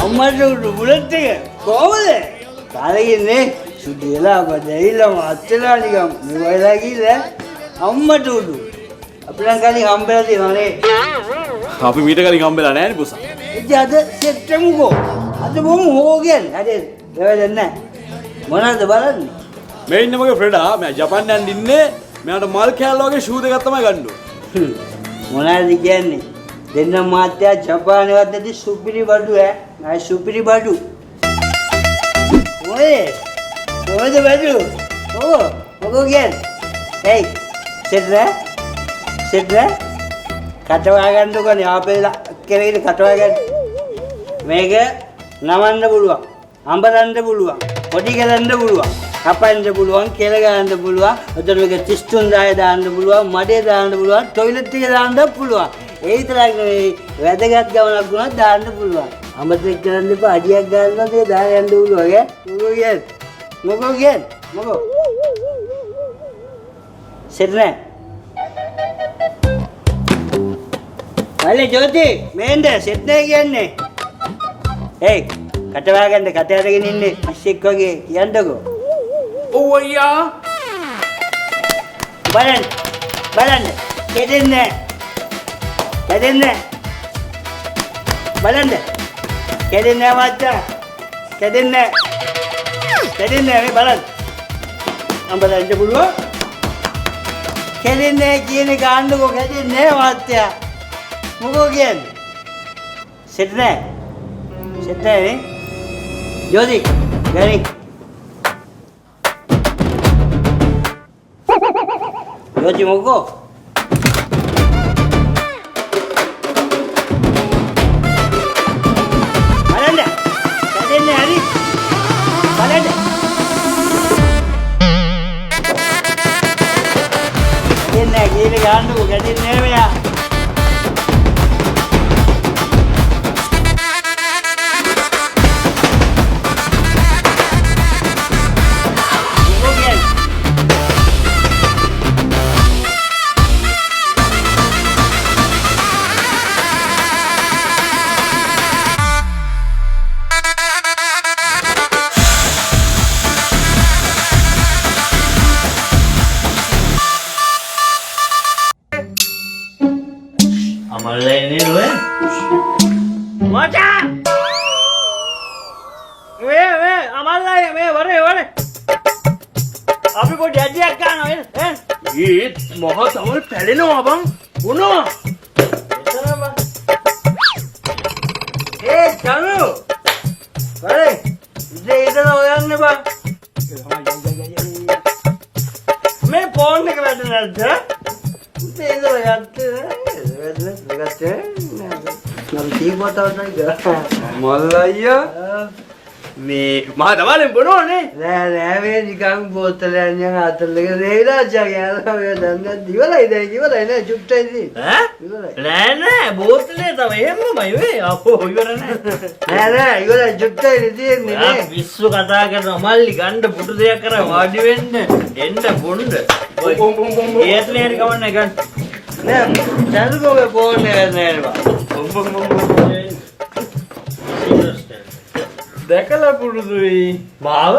අම්මට උඩු බුලට් එක කොහොමද? කාලෙකින්නේ සුදේලා බදයිලා මාත්‍යලා නිකම් මෙවයිලා ගිහලා අම්මට උඩු අපි නම් කලින් හම්බෙලා තියෙනවානේ. අපි මීට කලින් හම්බෙලා නැහැ නේ පුසා. ඉතින් අද සෙට්ටමුකෝ. අද බොමු හොගන්. හරි. දෙවදන්න. මොනවද බලන්නේ? මේ ඉන්න මගේ ෆ්‍රෙන්ඩා මම ජපාන් යන්න ඉන්නේ. මෙයාට මල් කෑල්ල වගේ ෂූ දෙකක් තමයි ගන්න ඕනේ. මොනවද කියන්නේ? දෙන්න මාත්‍යා ජපානේවත් නැති සුපිරි බඩු ඈ. නයි සුපිරි බඩු. ඔය කොහෙද බඩු? ඕ මොකෝ කියන්නේ? hey සෙට්ලා කටවා ගන්නකොනේ ආපෙලා කෙරේට කටවා ගන්න. මේක නවන්න පුළුවන්. අඹරන්න පුළුවන්. පොඩි කරන්න පුළුවන්. කපන්න පුළුවන්, කෙල ගන්න පුළුවන්. එතන මේක 33000 දාන්න පුළුවන්, මඩේ දාන්න පුළුවන්, টয়ලට් එකේ දාන්න පුළුවන්. ඒ විතරක් නෙවෙයි වැදගත් ගමනක් වුණත් දාන්න පුළුවන්. අමතක කරන්න එපා අඩියක් ගන්නත් ඒ දාන්න යන්න පුළුවන් ඈ. මොකෝ සෙට්ලා අනේ ජෝති මේන්ද සෙට් නැහැ කියන්නේ. hey කටවා ගන්න කට අරගෙන ඉන්නේ පිස්සෙක් වගේ කියන්නකෝ. ඔව් අයියා. බලන්න කෙදෙන්නේ බලන්න කෙදෙන්නේ මචං කෙදෙන්නේ මේ බලන්න අඹලන්න පුළුවන් කෙදෙන්නේ කියන ගාන්නකෝ කෙදෙන්නේ මාත්‍යා මොකෝ කියන්නේ සෙට් නැහැ ජෝති ගනි ජෝති මොකෝ බලන්න කැදෙන්නේ හරි බලන්න එන්නේ ගිහින් යන්නකෝ කැදෙන්නේ මෙයා Amalan ini loh. Macam. Amalan ya, ware. Apa kau jadi kan? ඊත් මොහ තමයි පැලෙනවා බං. මොනවා? Sana bang. Chanu. Ware. Ide orang ni bang. मैं फोन में कर रहा था उसे इधर लगाते हम ठीक बताओ ना මල්ලයියා මේ මහ දවල්ෙන් බොනෝනේ නෑ මේ නිකන් බෝතලයක් නිකන් අතල්ලක දෙවිලා ජගයලා ඔය දන්නේ ඉවරයි දැන් ඉවරයි නෑ චුට්ටයි ඉතින් ඈ නෑ බෝතලේ තමයි එහෙමමයි වේ අපෝ ඉවර නෑ ඉවරයි චුට්ටයි ඉතින් නේ විශ්ව කතා කරන මල්ලි ගන්න පුටු දෙයක් කරා වාඩි වෙන්න එන්න බොන්න ඔය ඒත්නේ හරි කවන්නේ ගන්න නෑ චන්දුකෝගේ ෆෝන් එක නෑ දැකලා පුරුදුයි මාව